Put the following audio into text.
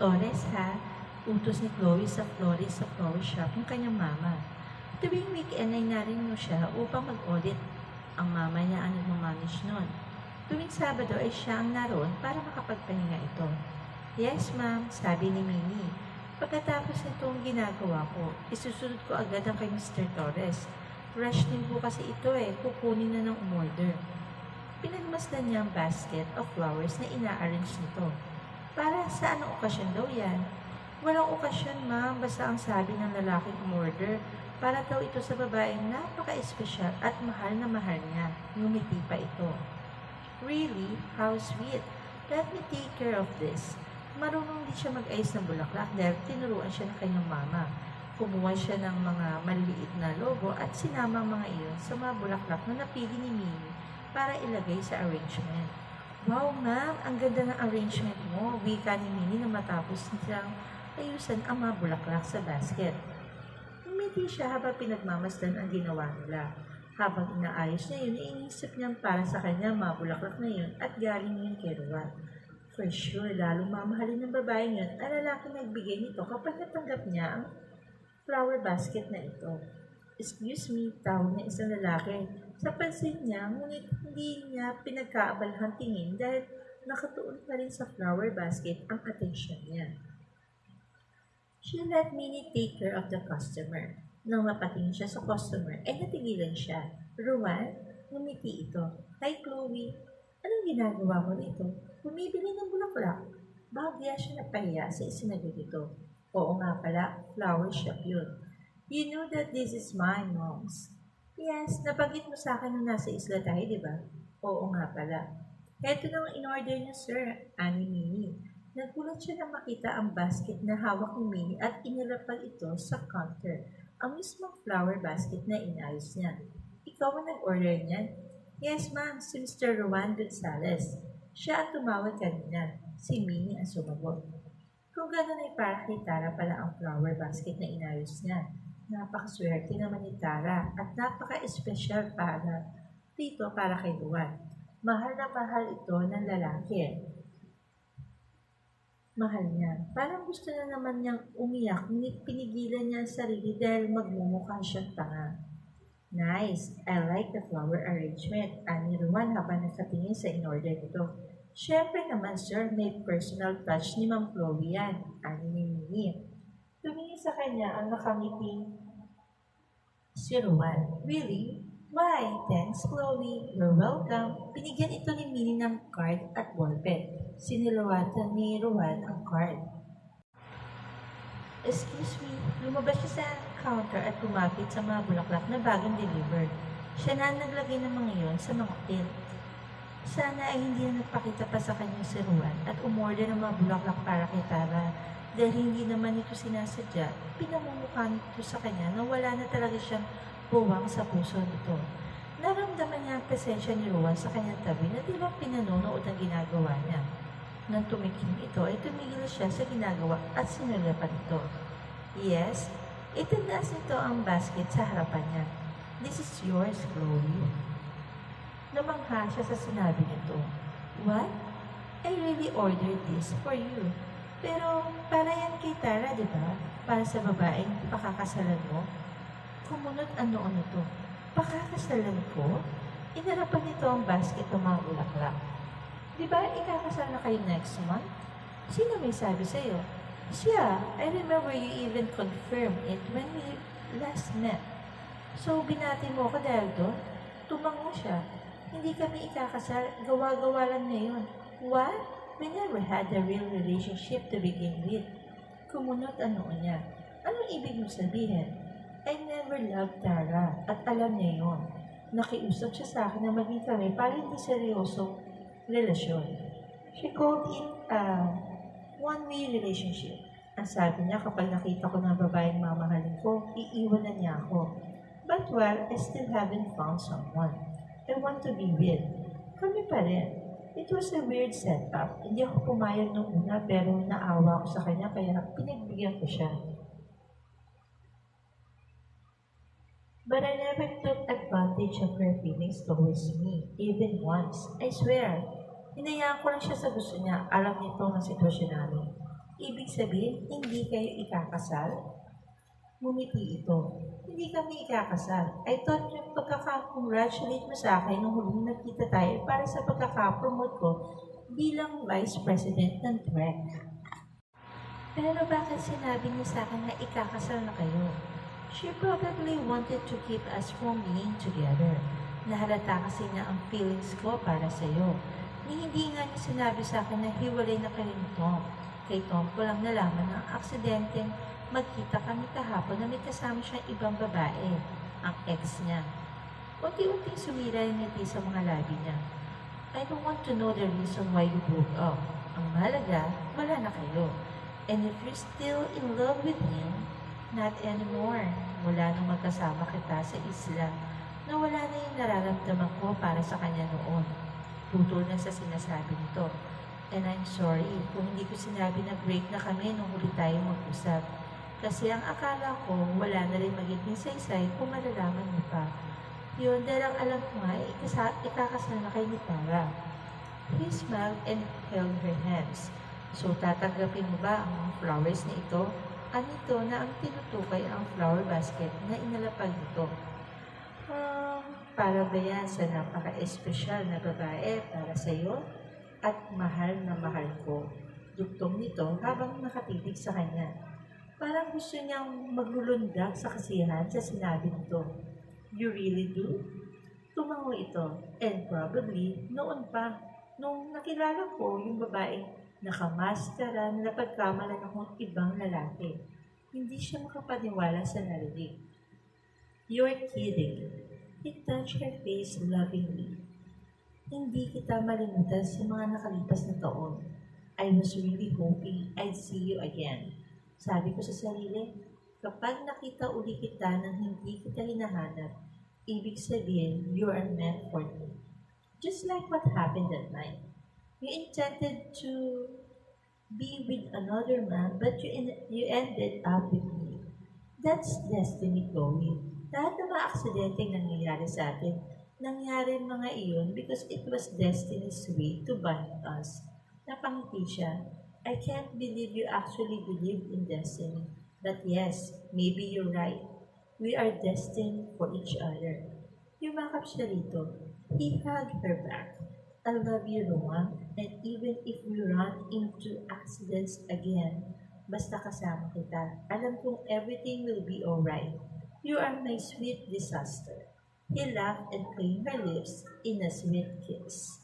Torres ha, utos ni Chloe sa florist sa flower shop ng kanyang mama. Tuwing weekend ay narinig siya upang mag-audit. Ang mama niya ang nagmamanage nun. Tuwing Sabado ay siya ang naroon para makapagpahinga ito. Yes ma'am, sabi ni Minnie. Pagkatapos nitong ginagawa ko, isusunod ko agad ang kay Mr. Torres. Rush din po kasi ito kukunin na ng umorder. Pinagmasdan niya ang basket of flowers na ina-arrange nito. Para sa anong okasyon daw yan? Walang okasyon ma'am, basta ang sabi ng lalaking umorder para daw ito sa babaeng napaka-espesyal at mahal na mahal niya. Ngumiti pa ito. Really? How sweet. Let me take care of this. Marunong din siya mag-ayos ng bulaklak dahil tinuruan siya ng kanyang mama. Kumuha siya ng mga maliliit na logo at sinama ang mga iyon sa mga bulaklak na napili ni Minnie para ilagay sa arrangement. Wow ma'am, ang ganda ng arrangement mo, wika ni Minnie na matapos siyang ayusan ang mga bulaklak sa basket. Umiti siya habang pinagmamasdan ang ginawa nila. Habang inaayos niya yun, iniisip niyang para sa kanya mga bulaklak na yun at galing yun kay Ruan. For sure, lalong mamahalin ng babae yun ang lalaki nagbigay nito kapag natanggap niya ang flower basket na ito. Excuse me, tawag na isang lalaki. Sa pansin niya, ngunit hindi niya pinagkaabalhan tingin dahil nakatuon pa rin sa flower basket ang atensyon niya. She let Minnie take care of the customer. Nang mapatingin siya sa customer, natigilan siya. Ruan, ngumiti ito. Hi Chloe, anong ginagawa mo dito? Bumibili ng bulaklak. Bahagya siya napahiya sa isinagot ito. Oo nga pala, flower shop yun. You know that this is my mom's. Yes, nabanggit mo sa akin nung nasa isla tayo, di ba? Oo nga pala. Heto nang in-order niyo, sir, ani Minnie. Nagulat siya na makita ang basket na hawak ni Minnie at inilapag ito sa counter. Ang mismong flower basket na inayos niya. Ikaw ang nag-order niyan? Yes, ma'am, si Mr. Ruan Gonzales. Siya ang tumawag kanina. Si Minnie ang sumagot. Kung gano'n ay para kay Tara pala ang flower basket na inayos niya. Napakaswerte naman ni Tara at napaka-espesyal dito para kay Ruan. Mahal na mahal ito ng lalaki. Mahal niya. Parang gusto na naman niyang umiyak, ngunit pinigilan niya ang sarili dahil magmumukha siyang tanga. Nice! I like the flower arrangement. Ani Ruan habang nakatingin sa in-order nito. Siyempre naman sir, may personal touch ni Ma'am Chloe yan. Ani ni Minnie. Tumingin sa kanya ang nakangiting si Ruan. Really? Why? Thanks, Chloe. You're welcome. Binigyan ito ni Minnie ng card at ballpen. Sinilawatan ni Ruan ang card. Excuse me, lumabas siya sa counter at kumapit sa mga bulaklak na bagong delivered. Siya na naglagay ng mga iyon sa mga tin. Sana ay hindi na nagpakita pa sa kanya si Ruan at umorder ng mga bulaklak para kay Tara. Dahil hindi naman ito sinasadya, pinamumukha nito sa kanya na wala na talaga siyang buwang sa puso nito. Naramdaman niya ang presensya ni Ruan sa kanyang tabi na di ba pinanonood ang ginagawa niya. Nang tumikim ito ay tumigil siya sa ginagawa at sinulapan ito. Yes, itinaas nito ang basket sa harapan niya. This is yours, Chloe. Namangha siya sa sinabi nito. What? I really ordered this for you. Pero para yan kay Tara, di ba? Para sa babaeng pakakasalan mo. Kumunot ang noon nito. Pakakasalan ko? Inarapan nito ang basket ng mga bulaklak. Di ba ikakasal na kayo next month? Sino may sabi sa'yo? Siya, I remember you even confirmed it when we last met. So, binati mo ko dahil doon? Tumango siya. Hindi kami ikakasal, gawa-gawa lang ngayon. What? We never had a real relationship to begin with. Kumunot ang noon niya. Anong ibig mo sabihin? I never loved Tara at alam niya yun. Nakiusap siya sa akin na maging kami para hindi seryosong relasyon. She called it a one-way relationship. Ang sabi niya kapag nakita ko ng babaeng mamahalin ko, iiwan na niya ako. But well, I still haven't found someone I want to be with. Kami pa rin. It was a weird setup. Hindi ako pumayag nung una pero naawa ako sa kanya kaya pinagbigyan ko siya. But I never took advantage of her feelings towards me, even once. I swear. Hinayaan ko lang siya sa gusto niya. Alam nito ang sitwasyon namin. Ibig sabihin, hindi kayo ikakasal? Ngumiti ito. Hindi kami ikakasal. I thought yung pagkaka-congratulate mo sa akin nung huling nagkita tayo para sa pagkaka-promote ko bilang Vice President ng TWEC. Pero bakit sinabi niya sa akin na ikakasal na kayo? She probably wanted to keep us from being together. Nahalata kasi niya ang feelings ko para sa iyo. Ni hindi nga niya sinabi sa akin na hiwalay na kayo ni Tom. Kay Tom ko lang nalaman ng aksidenteng magkita kami kahapon na may kasama siyang ibang babae, ang ex niya. Unti-unting sumira yung ngiti sa mga labi niya. I don't want to know the reason why you broke up. Ang mahalaga, wala na kayo. And if you're still in love with him, not anymore. Mula nung magkasama kita sa isla, nawala na yung nararamdaman ko para sa kanya noon. Tutol na sa sinasabi nito. And I'm sorry kung hindi ko sinabi na break na kami nung huli tayo mag-usap. Kasi ang akala ko, wala na rin magiging saysay kung malalaman mo pa. Yun, dahil ang alam ko nga, ikakasal na kay ni Tara. He smiled and held her hands. So, tatanggapin mo ba ang mga flowers na ito? Anito na ang tinutukay ang flower basket na inalapag nito. Para ba yan sa napaka-espesyal na babae para sa iyo? At mahal na mahal ko. Duktong nito habang nakatitig sa kanya. Parang gusto niyang maglulundag sa kasiyahan sa sinabi nito. You really do? Tumango ito. And probably, noon pa, nung nakilala ko yung babaeng nakamaskara na napagkamalan akong ibang lalaki. Hindi siya makapaniwala sa narinig. You're kidding. He touched her face lovingly. Hindi kita malimutan sa mga nakalipas na taon. I was really hoping I'd see you again. Sabi ko sa sarili, kapag nakita uli kita nang hindi kita hinahanap, ibig sabihin, you are meant for me. Just like what happened that night. You intended to be with another man, but you ended up with me. That's destiny, Chloe. Lahat ng mga aksidenteng nangyayari sa atin, nangyari mga iyon because it was destiny's way to bind us. Napangiti siya. I can't believe you actually believe in destiny. But yes, maybe you're right. We are destined for each other. Yumakap siya rito. He hugged her back. I love you, Roma, and even if we run into accidents again, basta kasama kita, alam kong everything will be alright. You are my sweet disaster. He laughed and claimed her lips in a sweet kiss.